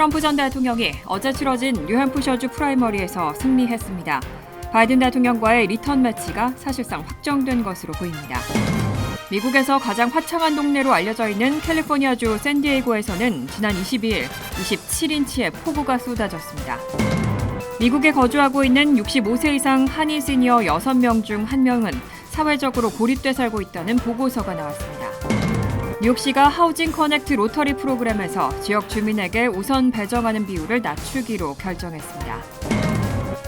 트럼프 전 대통령이 어제 치러진 뉴햄프셔주 프라이머리에서 승리했습니다. 바이든 대통령과의 리턴 매치가 사실상 확정된 것으로 보입니다. 미국에서 가장 화창한 동네로 알려져 있는 캘리포니아주 샌디에이고에서는 지난 22일 27인치의 폭우가 쏟아졌습니다. 미국에 거주하고 있는 65세 이상 한인 시니어 6명 중 1명은 사회적으로 고립돼 살고 있다는 보고서가 나왔습니다. 뉴욕시가 하우징 커넥트 로터리 프로그램에서 지역 주민에게 우선 배정하는 비율을 낮추기로 결정했습니다.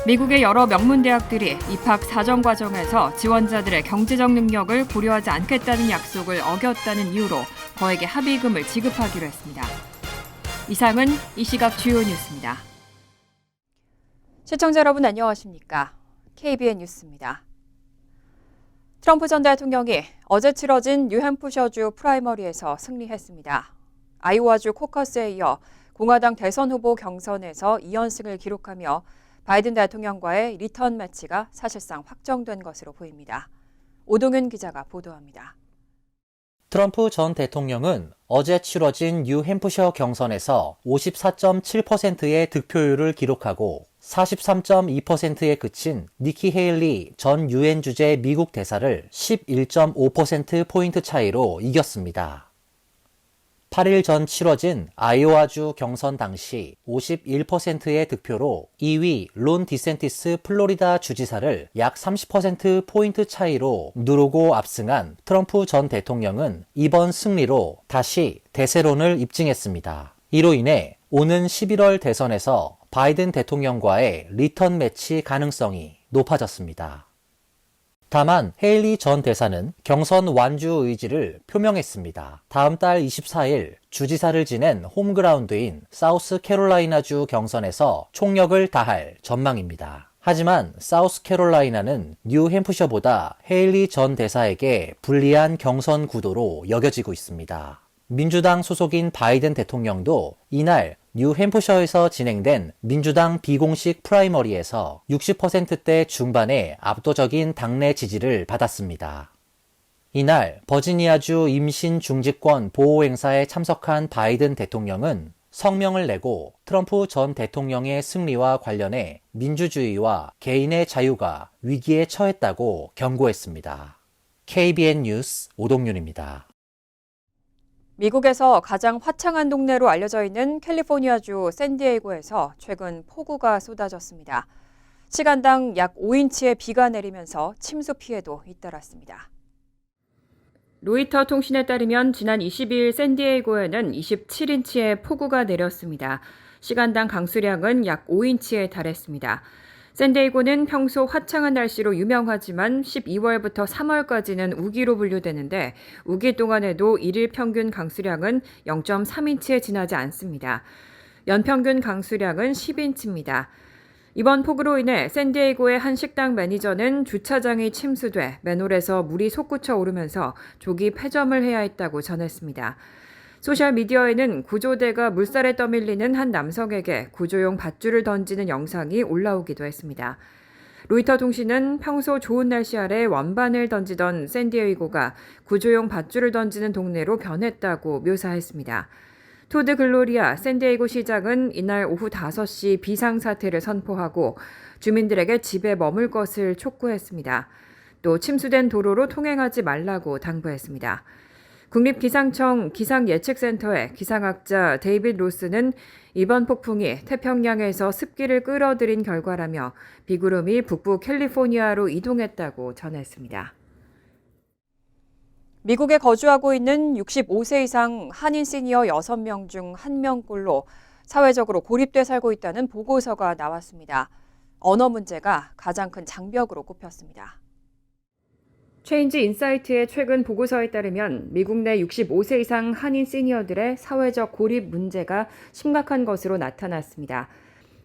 미국의 여러 명문대학들이 입학 사정 과정에서 지원자들의 경제적 능력을 고려하지 않겠다는 약속을 어겼다는 이유로 거액의 합의금을 지급하기로 했습니다. 이상은 이 시각 주요 뉴스입니다. 시청자 여러분 안녕하십니까? KBN 뉴스입니다. 트럼프 전 대통령이 어제 치러진 뉴햄프셔주 프라이머리에서 승리했습니다. 아이오와주 코커스에 이어 공화당 대선 후보 경선에서 2연승을 기록하며 바이든 대통령과의 리턴 매치가 사실상 확정된 것으로 보입니다. 오동윤 기자가 보도합니다. 트럼프 전 대통령은 어제 치러진 뉴햄프셔 경선에서 54.7%의 득표율을 기록하고 43.2%에 그친 니키 헤일리 전 유엔 주재 미국 대사를 11.5%포인트 차이로 이겼습니다. 8일 전 치러진 아이오와주 경선 당시 51%의 득표로 2위 론 디센티스 플로리다 주지사를 약 30%포인트 차이로 누르고 압승한 트럼프 전 대통령은 이번 승리로 다시 대세론을 입증했습니다. 이로 인해 오는 11월 대선에서 바이든 대통령과의 리턴 매치 가능성이 높아졌습니다. 다만 헤일리 전 대사는 경선 완주 의지를 표명했습니다. 다음 달 24일 주지사를 지낸 홈그라운드인 사우스캐롤라이나주 경선에서 총력을 다할 전망입니다. 하지만 사우스캐롤라이나는 뉴햄프셔보다 헤일리 전 대사에게 불리한 경선 구도로 여겨지고 있습니다. 민주당 소속인 바이든 대통령도 이날 뉴햄프셔에서 진행된 민주당 비공식 프라이머리에서 60%대 중반의 압도적인 당내 지지를 받았습니다. 이날 버지니아주 임신 중지권 보호 행사에 참석한 바이든 대통령은 성명을 내고 트럼프 전 대통령의 승리와 관련해 민주주의와 개인의 자유가 위기에 처했다고 경고했습니다. KBN 뉴스 오동윤입니다. 미국에서 가장 화창한 동네로 알려져 있는 캘리포니아주 샌디에이고에서 최근 폭우가 쏟아졌습니다. 시간당 약 5인치의 비가 내리면서 침수 피해도 잇따랐습니다. 로이터 통신에 따르면 지난 22일 샌디에이고에는 27인치의 폭우가 내렸습니다. 시간당 강수량은 약 5인치에 달했습니다. 샌디에이고는 평소 화창한 날씨로 유명하지만 12월부터 3월까지는 우기로 분류되는데 우기 동안에도 일일 평균 강수량은 0.3인치에 지나지 않습니다. 연평균 강수량은 10인치입니다. 이번 폭우로 인해 샌디에이고의 한 식당 매니저는 주차장이 침수돼 맨홀에서 물이 솟구쳐 오르면서 조기 폐점을 해야 했다고 전했습니다. 소셜미디어에는 구조대가 물살에 떠밀리는 한 남성에게 구조용 밧줄을 던지는 영상이 올라오기도 했습니다. 로이터 통신은 평소 좋은 날씨 아래 원반을 던지던 샌디에이고가 구조용 밧줄을 던지는 동네로 변했다고 묘사했습니다. 토드 글로리아 샌디에이고 시장은 이날 오후 5시 비상사태를 선포하고 주민들에게 집에 머물 것을 촉구했습니다. 또 침수된 도로로 통행하지 말라고 당부했습니다. 국립기상청 기상예측센터의 기상학자 데이빗 로스는 이번 폭풍이 태평양에서 습기를 끌어들인 결과라며 비구름이 북부 캘리포니아로 이동했다고 전했습니다. 미국에 거주하고 있는 65세 이상 한인 시니어 6명 중 1명꼴로 사회적으로 고립돼 살고 있다는 보고서가 나왔습니다. 언어 문제가 가장 큰 장벽으로 꼽혔습니다. 체인지 인사이트의 최근 보고서에 따르면 미국 내 65세 이상 한인 시니어들의 사회적 고립 문제가 심각한 것으로 나타났습니다.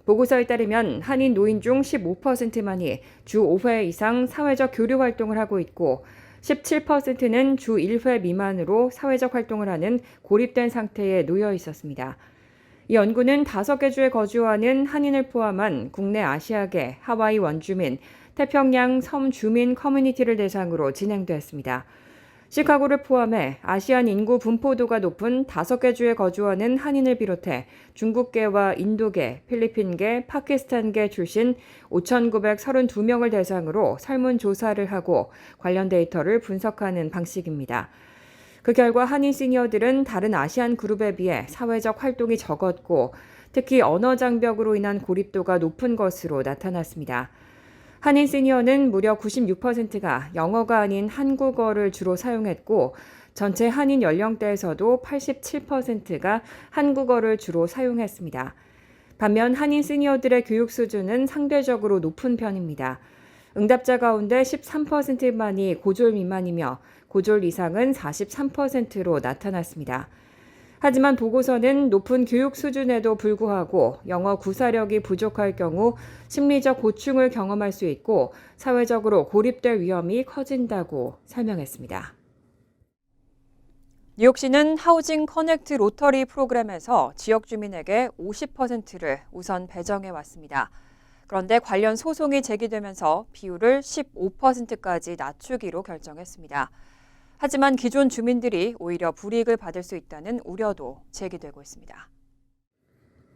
보고서에 따르면 한인 노인 중 15%만이 주 5회 이상 사회적 교류 활동을 하고 있고 17%는 주 1회 미만으로 사회적 활동을 하는 고립된 상태에 놓여 있었습니다. 이 연구는 5개 주에 거주하는 한인을 포함한 국내 아시아계, 하와이 원주민, 태평양 섬 주민 커뮤니티를 대상으로 진행됐습니다. 시카고를 포함해 아시안 인구 분포도가 높은 5개 주에 거주하는 한인을 비롯해 중국계와 인도계, 필리핀계, 파키스탄계 출신 5,932명을 대상으로 설문조사를 하고 관련 데이터를 분석하는 방식입니다. 그 결과 한인 시니어들은 다른 아시안 그룹에 비해 사회적 활동이 적었고 특히 언어 장벽으로 인한 고립도가 높은 것으로 나타났습니다. 한인 시니어는 무려 96%가 영어가 아닌 한국어를 주로 사용했고 전체 한인 연령대에서도 87%가 한국어를 주로 사용했습니다. 반면 한인 시니어들의 교육 수준은 상대적으로 높은 편입니다. 응답자 가운데 13%만이 고졸 미만이며 고졸 이상은 43%로 나타났습니다. 하지만 보고서는 높은 교육 수준에도 불구하고 영어 구사력이 부족할 경우 심리적 고충을 경험할 수 있고 사회적으로 고립될 위험이 커진다고 설명했습니다. 뉴욕시는 하우징 커넥트 로터리 프로그램에서 지역 주민에게 50%를 우선 배정해 왔습니다. 그런데 관련 소송이 제기되면서 비율을 15%까지 낮추기로 결정했습니다. 하지만 기존 주민들이 오히려 불이익을 받을 수 있다는 우려도 제기되고 있습니다.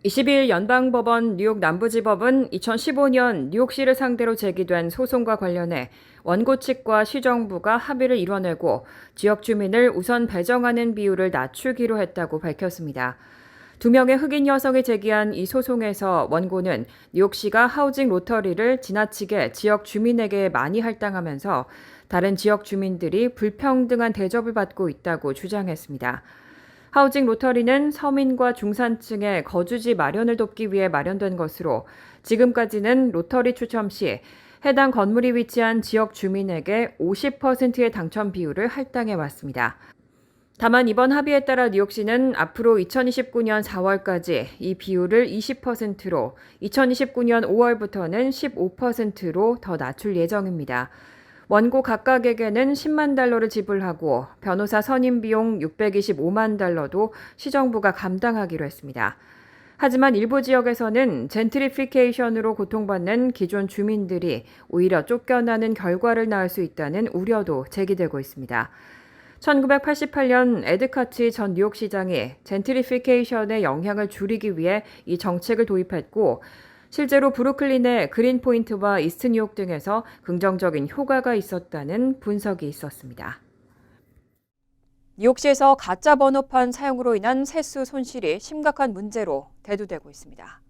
22일 연방법원 뉴욕 남부지법은 2015년 뉴욕시를 상대로 제기된 소송과 관련해 원고 측과 시정부가 합의를 이뤄내고 지역 주민을 우선 배정하는 비율을 낮추기로 했다고 밝혔습니다. 2명의 흑인 여성이 제기한 이 소송에서 원고는 뉴욕시가 하우징 로터리를 지나치게 지역 주민에게 많이 할당하면서 다른 지역 주민들이 불평등한 대접을 받고 있다고 주장했습니다. 하우징 로터리는 서민과 중산층의 거주지 마련을 돕기 위해 마련된 것으로 지금까지는 로터리 추첨 시 해당 건물이 위치한 지역 주민에게 50%의 당첨 비율을 할당해 왔습니다. 다만 이번 합의에 따라 뉴욕시는 앞으로 2029년 4월까지 이 비율을 20%로 2029년 5월부터는 15%로 더 낮출 예정입니다. 원고 각각에게는 10만 달러를 지불하고 변호사 선임 비용 625만 달러도 시정부가 감당하기로 했습니다. 하지만 일부 지역에서는 젠트리피케이션으로 고통받는 기존 주민들이 오히려 쫓겨나는 결과를 낳을 수 있다는 우려도 제기되고 있습니다. 1988년 에드 카치 전 뉴욕시장이 젠트리피케이션의 영향을 줄이기 위해 이 정책을 도입했고 실제로 브루클린의 그린포인트와 이스트 뉴욕 등에서 긍정적인 효과가 있었다는 분석이 있었습니다. 뉴욕시에서 가짜 번호판 사용으로 인한 세수 손실이 심각한 문제로 대두되고 있습니다.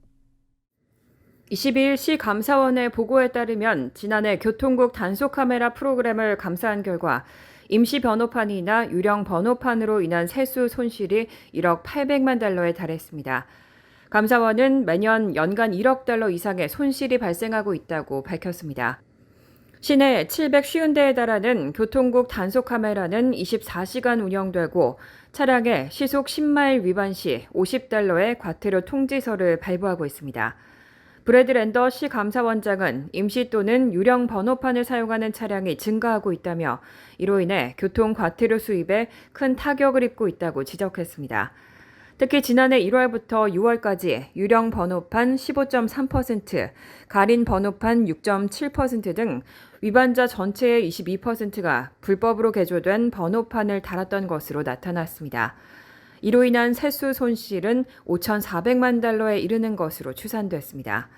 22일 시 감사원의 보고에 따르면 지난해 교통국 단속 카메라 프로그램을 감사한 결과 임시 번호판이나 유령 번호판으로 인한 세수 손실이 1억 800만 달러에 달했습니다. 감사원은 매년 연간 1억 달러 이상의 손실이 발생하고 있다고 밝혔습니다. 시내 750대에 달하는 교통국 단속 카메라는 24시간 운영되고 차량의 시속 10마일 위반 시 50달러의 과태료 통지서를 발부하고 있습니다. 브래드 랜더 시 감사원장은 임시 또는 유령 번호판을 사용하는 차량이 증가하고 있다며 이로 인해 교통 과태료 수입에 큰 타격을 입고 있다고 지적했습니다. 특히 지난해 1월부터 6월까지 유령 번호판 15.3%, 가린 번호판 6.7% 등 위반자 전체의 22%가 불법으로 개조된 번호판을 달았던 것으로 나타났습니다. 이로 인한 세수 손실은 5,400만 달러에 이르는 것으로 추산됐습니다.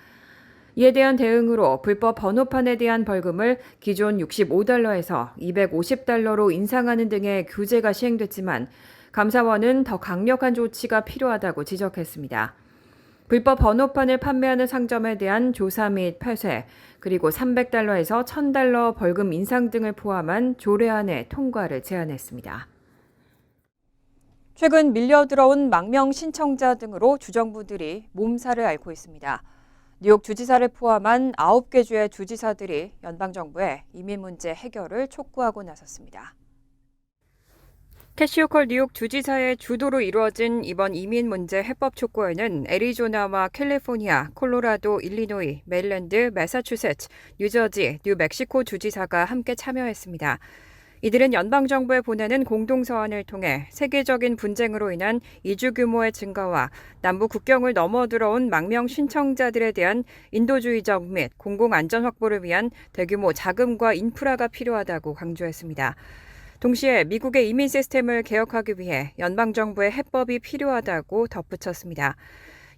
이에 대한 대응으로 불법 번호판에 대한 벌금을 기존 65달러에서 250달러로 인상하는 등의 규제가 시행됐지만 감사원은 더 강력한 조치가 필요하다고 지적했습니다. 불법 번호판을 판매하는 상점에 대한 조사 및 폐쇄, 그리고 300달러에서 1,000달러 벌금 인상 등을 포함한 조례안의 통과를 제안했습니다. 최근 밀려들어온 망명 신청자 등으로 주정부들이 몸살을 앓고 있습니다. 뉴욕 주지사를 포함한 9개 주의 주지사들이 연방정부에 이민 문제 해결을 촉구하고 나섰습니다. 캐시 호컬 뉴욕 주지사의 주도로 이루어진 이번 이민 문제 해법 촉구에는 애리조나와 캘리포니아, 콜로라도, 일리노이, 메릴랜드, 매사추세츠, 뉴저지, 뉴멕시코 주지사가 함께 참여했습니다. 이들은 연방정부에 보내는 공동서한을 통해 세계적인 분쟁으로 인한 이주 규모의 증가와 남부 국경을 넘어 들어온 망명 신청자들에 대한 인도주의적 및 공공안전 확보를 위한 대규모 자금과 인프라가 필요하다고 강조했습니다. 동시에 미국의 이민 시스템을 개혁하기 위해 연방정부의 해법이 필요하다고 덧붙였습니다.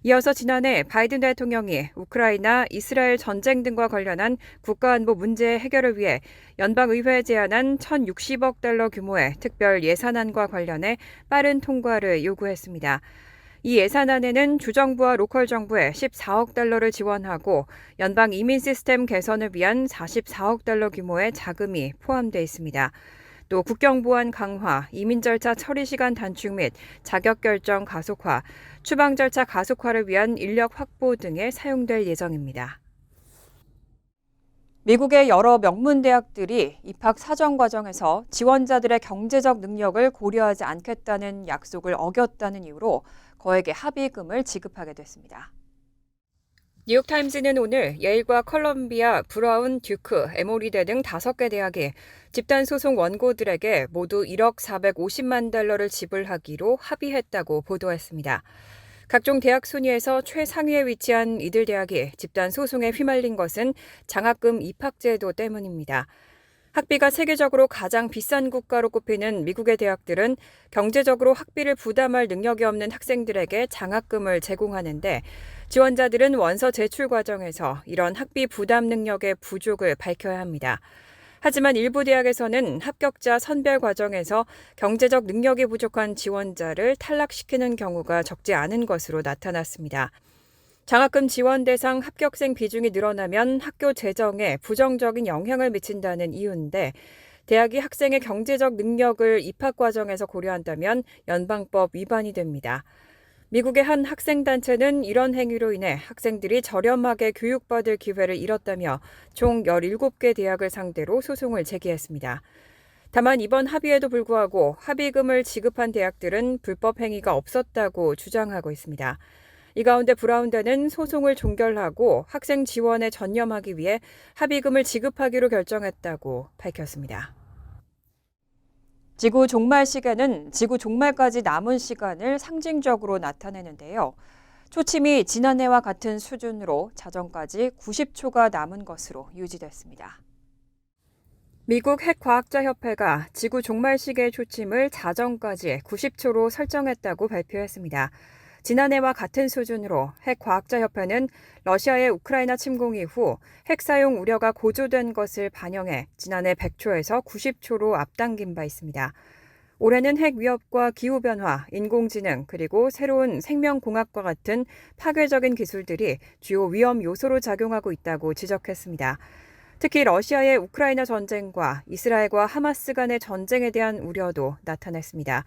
이어서 지난해 바이든 대통령이 우크라이나, 이스라엘 전쟁 등과 관련한 국가안보 문제 해결을 위해 연방의회에 제안한 1,060억 달러 규모의 특별 예산안과 관련해 빠른 통과를 요구했습니다. 이 예산안에는 주정부와 로컬 정부에 14억 달러를 지원하고 연방 이민 시스템 개선을 위한 44억 달러 규모의 자금이 포함되어 있습니다. 또 국경 보안 강화, 이민 절차 처리 시간 단축 및 자격 결정 가속화, 추방 절차 가속화를 위한 인력 확보 등에 사용될 예정입니다. 미국의 여러 명문 대학들이 입학 사정 과정에서 지원자들의 경제적 능력을 고려하지 않겠다는 약속을 어겼다는 이유로 거액의 합의금을 지급하게 됐습니다. 뉴욕타임즈는 오늘 예일과 컬럼비아, 브라운, 듀크, 에모리대 등 5개 대학이 집단소송 원고들에게 모두 1억 450만 달러를 지불하기로 합의했다고 보도했습니다. 각종 대학 순위에서 최상위에 위치한 이들 대학이 집단소송에 휘말린 것은 장학금 입학제도 때문입니다. 학비가 세계적으로 가장 비싼 국가로 꼽히는 미국의 대학들은 경제적으로 학비를 부담할 능력이 없는 학생들에게 장학금을 제공하는데 지원자들은 원서 제출 과정에서 이런 학비 부담 능력의 부족을 밝혀야 합니다. 하지만 일부 대학에서는 합격자 선별 과정에서 경제적 능력이 부족한 지원자를 탈락시키는 경우가 적지 않은 것으로 나타났습니다. 장학금 지원 대상 합격생 비중이 늘어나면 학교 재정에 부정적인 영향을 미친다는 이유인데 대학이 학생의 경제적 능력을 입학 과정에서 고려한다면 연방법 위반이 됩니다. 미국의 한 학생단체는 이런 행위로 인해 학생들이 저렴하게 교육받을 기회를 잃었다며 총 17개 대학을 상대로 소송을 제기했습니다. 다만 이번 합의에도 불구하고 합의금을 지급한 대학들은 불법 행위가 없었다고 주장하고 있습니다. 이 가운데 브라운대는 소송을 종결하고 학생 지원에 전념하기 위해 합의금을 지급하기로 결정했다고 밝혔습니다. 지구 종말 시계는 지구 종말까지 남은 시간을 상징적으로 나타내는데요. 초침이 지난해와 같은 수준으로 자정까지 90초가 남은 것으로 유지됐습니다. 미국 핵과학자협회가 지구 종말 시계의 초침을 자정까지 90초로 설정했다고 발표했습니다. 지난해와 같은 수준으로 핵과학자협회는 러시아의 우크라이나 침공 이후 핵 사용 우려가 고조된 것을 반영해 지난해 100초에서 90초로 앞당긴 바 있습니다. 올해는 핵 위협과 기후변화, 인공지능, 그리고 새로운 생명공학과 같은 파괴적인 기술들이 주요 위험 요소로 작용하고 있다고 지적했습니다. 특히 러시아의 우크라이나 전쟁과 이스라엘과 하마스 간의 전쟁에 대한 우려도 나타났습니다.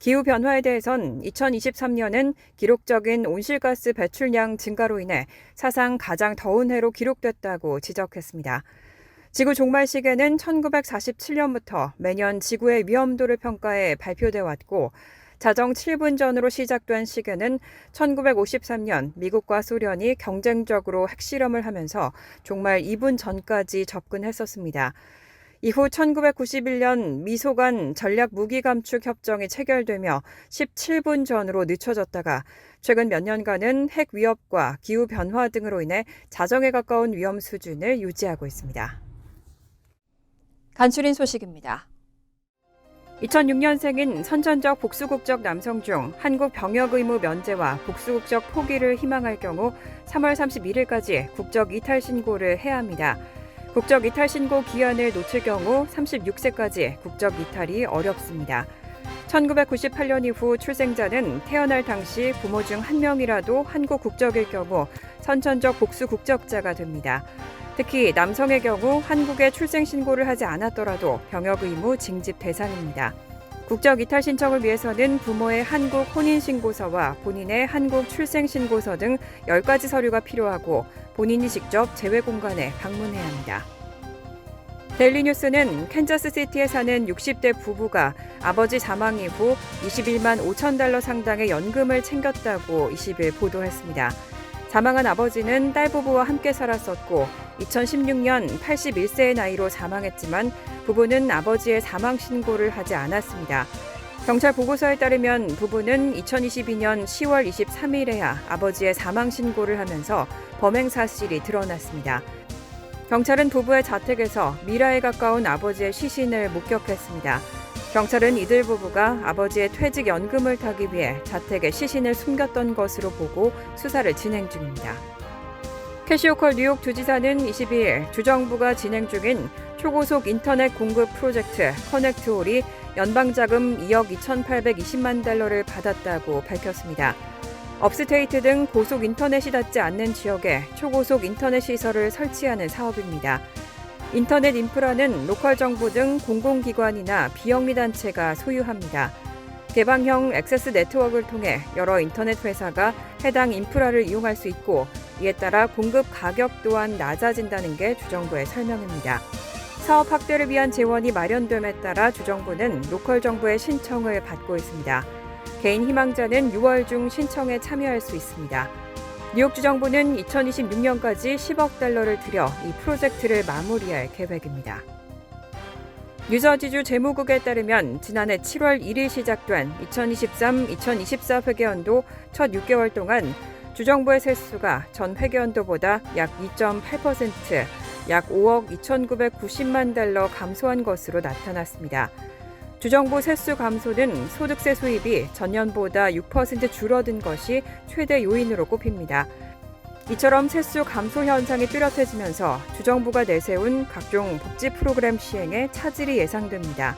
기후변화에 대해선 2023년은 기록적인 온실가스 배출량 증가로 인해 사상 가장 더운 해로 기록됐다고 지적했습니다. 지구 종말 시계는 1947년부터 매년 지구의 위험도를 평가해 발표돼 왔고 자정 7분 전으로 시작된 시계는 1953년 미국과 소련이 경쟁적으로 핵실험을 하면서 종말 2분 전까지 접근했었습니다. 이후 1991년 미소 간 전략 무기 감축 협정이 체결되며 17분 전으로 늦춰졌다가 최근 몇 년간은 핵 위협과 기후 변화 등으로 인해 자정에 가까운 위험 수준을 유지하고 있습니다. 간추린 소식입니다. 2006년생인 선천적 복수국적 남성 중 한국 병역 의무 면제와 복수국적 포기를 희망할 경우 3월 31일까지 국적 이탈 신고를 해야 합니다. 국적 이탈 신고 기한을 놓칠 경우 36세까지 국적 이탈이 어렵습니다. 1998년 이후 출생자는 태어날 당시 부모 중 한 명이라도 한국 국적일 경우 선천적 복수 국적자가 됩니다. 특히 남성의 경우 한국에 출생 신고를 하지 않았더라도 병역 의무 징집 대상입니다. 국적 이탈 신청을 위해서는 부모의 한국 혼인신고서와 본인의 한국 출생신고서 등 10가지 서류가 필요하고 본인이 직접 재외공간에 방문해야 합니다. 데일리뉴스는 캔자스시티에 사는 60대 부부가 아버지 사망 이후 21만 5천 달러 상당의 연금을 챙겼다고 20일 보도했습니다. 사망한 아버지는 딸 부부와 함께 살았었고 2016년 81세의 나이로 사망했지만 부부는 아버지의 사망 신고를 하지 않았습니다. 경찰 보고서에 따르면 부부는 2022년 10월 23일에야 아버지의 사망 신고를 하면서 범행 사실이 드러났습니다. 경찰은 부부의 자택에서 미라에 가까운 아버지의 시신을 목격했습니다. 경찰은 이들 부부가 아버지의 퇴직연금을 타기 위해 자택에 시신을 숨겼던 것으로 보고 수사를 진행 중입니다. 캐시 호컬 뉴욕 주지사는 22일 주정부가 진행 중인 초고속 인터넷 공급 프로젝트 커넥트홀이 연방자금 2억 2,820만 달러를 받았다고 밝혔습니다. 업스테이트 등 고속 인터넷이 닿지 않는 지역에 초고속 인터넷 시설을 설치하는 사업입니다. 인터넷 인프라는 로컬 정부 등 공공기관이나 비영리 단체가 소유합니다. 개방형 액세스 네트워크를 통해 여러 인터넷 회사가 해당 인프라를 이용할 수 있고 이에 따라 공급 가격 또한 낮아진다는 게 주정부의 설명입니다. 사업 확대를 위한 재원이 마련됨에 따라 주정부는 로컬 정부의 신청을 받고 있습니다. 개인 희망자는 6월 중 신청에 참여할 수 있습니다. 뉴욕 주정부는 2026년까지 10억 달러를 들여 이 프로젝트를 마무리할 계획입니다. 뉴저지주 재무국에 따르면 지난해 7월 1일 시작된 2023-2024 회계연도 첫 6개월 동안 주정부의 세수가 전 회계연도보다 약 2.8%, 약 5억 2,990만 달러 감소한 것으로 나타났습니다. 주정부 세수 감소는 소득세 수입이 전년보다 6% 줄어든 것이 최대 요인으로 꼽힙니다. 이처럼 세수 감소 현상이 뚜렷해지면서 주정부가 내세운 각종 복지 프로그램 시행에 차질이 예상됩니다.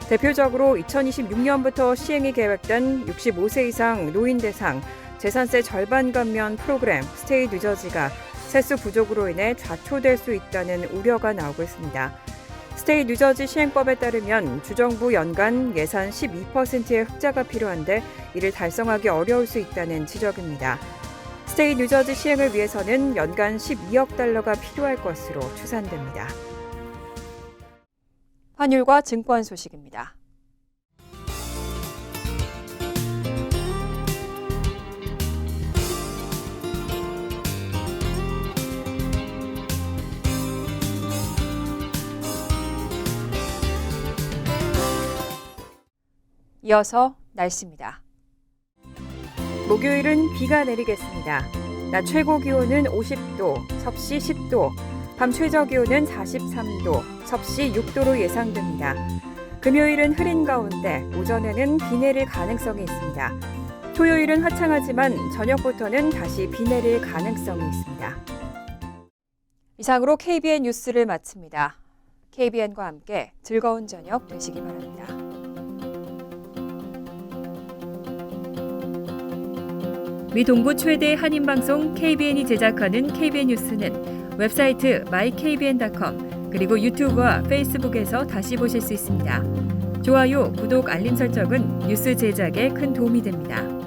대표적으로 2026년부터 시행이 계획된 65세 이상 노인 대상 재산세 절반 감면 프로그램 스테이 뉴저지가 세수 부족으로 인해 좌초될 수 있다는 우려가 나오고 있습니다. 스테이 뉴저지 시행법에 따르면 주정부 연간 예산 12%의 흑자가 필요한데 이를 달성하기 어려울 수 있다는 지적입니다. 스테이 뉴저지 시행을 위해서는 연간 12억 달러가 필요할 것으로 추산됩니다. 환율과 증권 소식입니다. 이어서 날씨입니다. 목요일은 비가 내리겠습니다. 낮 최고 기온은 50도, 섭씨 10도, 밤 최저 기온은 43도, 섭씨 6도로 예상됩니다. 금요일은 흐린 가운데 오전에는 비 내릴 가능성이 있습니다. 토요일은 화창하지만 저녁부터는 다시 비 내릴 가능성이 있습니다. 이상으로 KBN 뉴스를 마칩니다. KBN과 함께 즐거운 저녁 되시기 바랍니다. 미 동부 최대 한인방송 KBN이 제작하는 KBN 뉴스는 웹사이트 mykbn.com 그리고 유튜브와 페이스북에서 다시 보실 수 있습니다. 좋아요, 구독, 알림 설정은 뉴스 제작에 큰 도움이 됩니다.